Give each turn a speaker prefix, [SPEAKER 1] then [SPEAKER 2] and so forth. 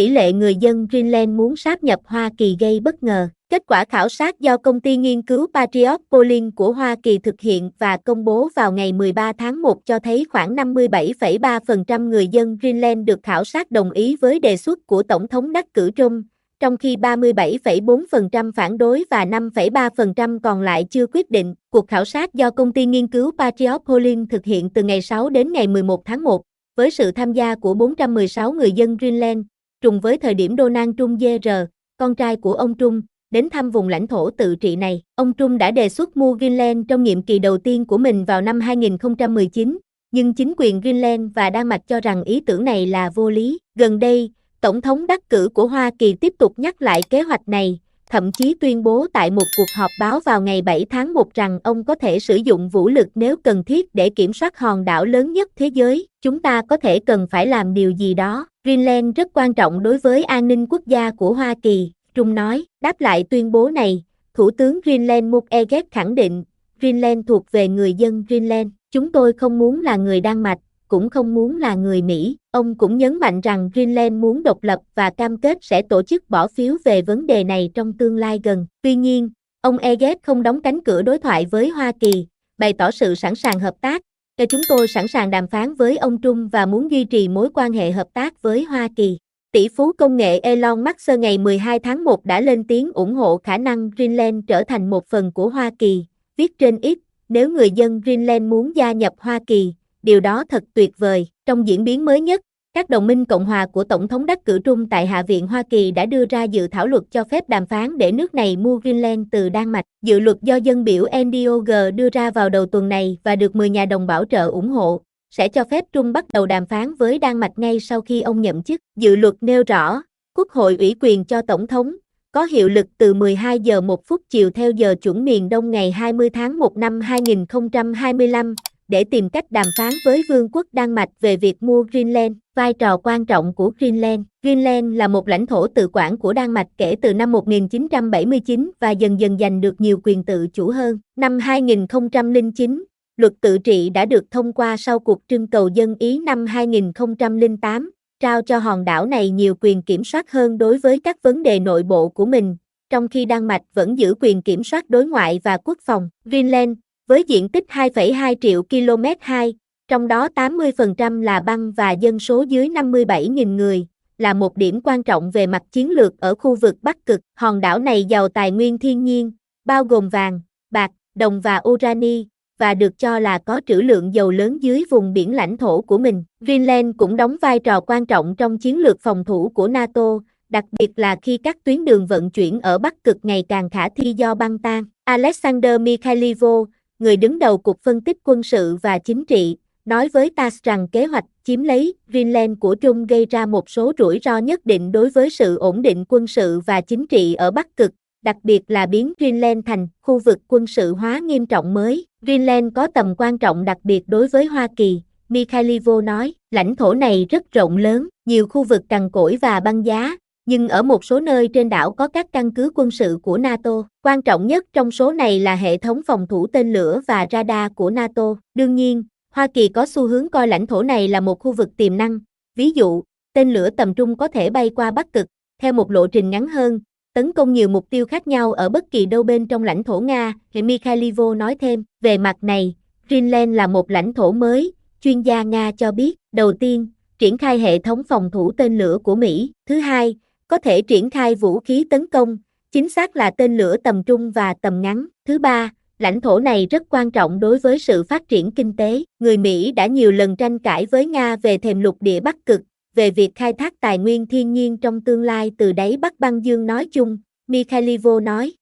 [SPEAKER 1] tỷ lệ người dân Greenland muốn sáp nhập Hoa Kỳ gây bất ngờ. Kết quả khảo sát do công ty nghiên cứu Patriot Polling của Hoa Kỳ thực hiện và công bố vào ngày 13 tháng 1 cho thấy khoảng 57,3% người dân Greenland được khảo sát đồng ý với đề xuất của Tổng thống đắc cử Trump, trong khi 37,4% phản đối và 5,3% còn lại chưa quyết định. Cuộc khảo sát do công ty nghiên cứu Patriot Polling thực hiện từ ngày 6 đến ngày 11 tháng 1, với sự tham gia của 416 người dân Greenland, trùng với thời điểm Donald Trump Jr., con trai của ông Trump, đến thăm vùng lãnh thổ tự trị này. Ông Trump đã đề xuất mua Greenland trong nhiệm kỳ đầu tiên của mình vào năm 2019, nhưng chính quyền Greenland và Đan Mạch cho rằng ý tưởng này là vô lý. Gần đây, Tổng thống đắc cử của Hoa Kỳ tiếp tục nhắc lại kế hoạch này, thậm chí tuyên bố tại một cuộc họp báo vào ngày 7 tháng 1 rằng ông có thể sử dụng vũ lực nếu cần thiết để kiểm soát hòn đảo lớn nhất thế giới. Chúng ta có thể cần phải làm điều gì đó. Greenland rất quan trọng đối với an ninh quốc gia của Hoa Kỳ, Trump nói. Đáp lại tuyên bố này, Thủ tướng Greenland Muk Eget khẳng định, Greenland thuộc về người dân Greenland. Chúng tôi không muốn là người Đan Mạch, cũng không muốn là người Mỹ. Ông cũng nhấn mạnh rằng Greenland muốn độc lập và cam kết sẽ tổ chức bỏ phiếu về vấn đề này trong tương lai gần. Tuy nhiên, ông Eget không đóng cánh cửa đối thoại với Hoa Kỳ, bày tỏ sự sẵn sàng hợp tác. Chúng tôi sẵn sàng đàm phán với ông Trump và muốn duy trì mối quan hệ hợp tác với Hoa Kỳ. Tỷ phú công nghệ Elon Musk ngày 12 tháng 1 đã lên tiếng ủng hộ khả năng Greenland trở thành một phần của Hoa Kỳ, viết trên X, nếu người dân Greenland muốn gia nhập Hoa Kỳ, điều đó thật tuyệt vời. Trong diễn biến mới nhất, các đồng minh Cộng hòa của Tổng thống đắc cử Trump tại Hạ viện Hoa Kỳ đã đưa ra dự thảo luật cho phép đàm phán để nước này mua Greenland từ Đan Mạch. Dự luật do dân biểu NDOG đưa ra vào đầu tuần này và được 10 nhà đồng bảo trợ ủng hộ, sẽ cho phép Trump bắt đầu đàm phán với Đan Mạch ngay sau khi ông nhậm chức. Dự luật nêu rõ, Quốc hội ủy quyền cho Tổng thống, có hiệu lực từ 12 giờ 1 phút chiều theo giờ chuẩn miền Đông ngày 20 tháng 1 năm 2025, để tìm cách đàm phán với Vương quốc Đan Mạch về việc mua Greenland. Vai trò quan trọng của Greenland. Greenland là một lãnh thổ tự quản của Đan Mạch kể từ năm 1979 và dần dần giành được nhiều quyền tự chủ hơn. Năm 2009, luật tự trị đã được thông qua sau cuộc trưng cầu dân Ý năm 2008, trao cho hòn đảo này nhiều quyền kiểm soát hơn đối với các vấn đề nội bộ của mình, trong khi Đan Mạch vẫn giữ quyền kiểm soát đối ngoại và quốc phòng. Greenland, với diện tích 2,2 triệu km2, trong đó 80% là băng và dân số dưới 57.000 người, là một điểm quan trọng về mặt chiến lược ở khu vực Bắc Cực. Hòn đảo này giàu tài nguyên thiên nhiên, bao gồm vàng, bạc, đồng và urani, và được cho là có trữ lượng dầu lớn dưới vùng biển lãnh thổ của mình. Greenland cũng đóng vai trò quan trọng trong chiến lược phòng thủ của NATO, đặc biệt là khi các tuyến đường vận chuyển ở Bắc Cực ngày càng khả thi do băng tan. Alexander Mikhailov, người đứng đầu Cục Phân tích Quân sự và Chính trị, nói với TASS rằng kế hoạch chiếm lấy Greenland của Trump gây ra một số rủi ro nhất định đối với sự ổn định quân sự và chính trị ở Bắc Cực, đặc biệt là biến Greenland thành khu vực quân sự hóa nghiêm trọng mới. Greenland có tầm quan trọng đặc biệt đối với Hoa Kỳ, Mikhailov nói. Lãnh thổ này rất rộng lớn, nhiều khu vực cằn cỗi và băng giá, nhưng ở một số nơi trên đảo có các căn cứ quân sự của NATO. Quan trọng nhất trong số này là hệ thống phòng thủ tên lửa và radar của NATO. Đương nhiên, Hoa Kỳ có xu hướng coi lãnh thổ này là một khu vực tiềm năng. Ví dụ, tên lửa tầm trung có thể bay qua Bắc Cực, theo một lộ trình ngắn hơn, tấn công nhiều mục tiêu khác nhau ở bất kỳ đâu bên trong lãnh thổ Nga, Mikhailov nói thêm. Về mặt này, Greenland là một lãnh thổ mới, chuyên gia Nga cho biết. Đầu tiên, triển khai hệ thống phòng thủ tên lửa của Mỹ. Thứ hai, có thể triển khai vũ khí tấn công, chính xác là tên lửa tầm trung và tầm ngắn. Thứ ba, lãnh thổ này rất quan trọng đối với sự phát triển kinh tế. Người Mỹ đã nhiều lần tranh cãi với Nga về thềm lục địa Bắc Cực, về việc khai thác tài nguyên thiên nhiên trong tương lai từ đáy Bắc băng dương nói chung, Mikhailov nói.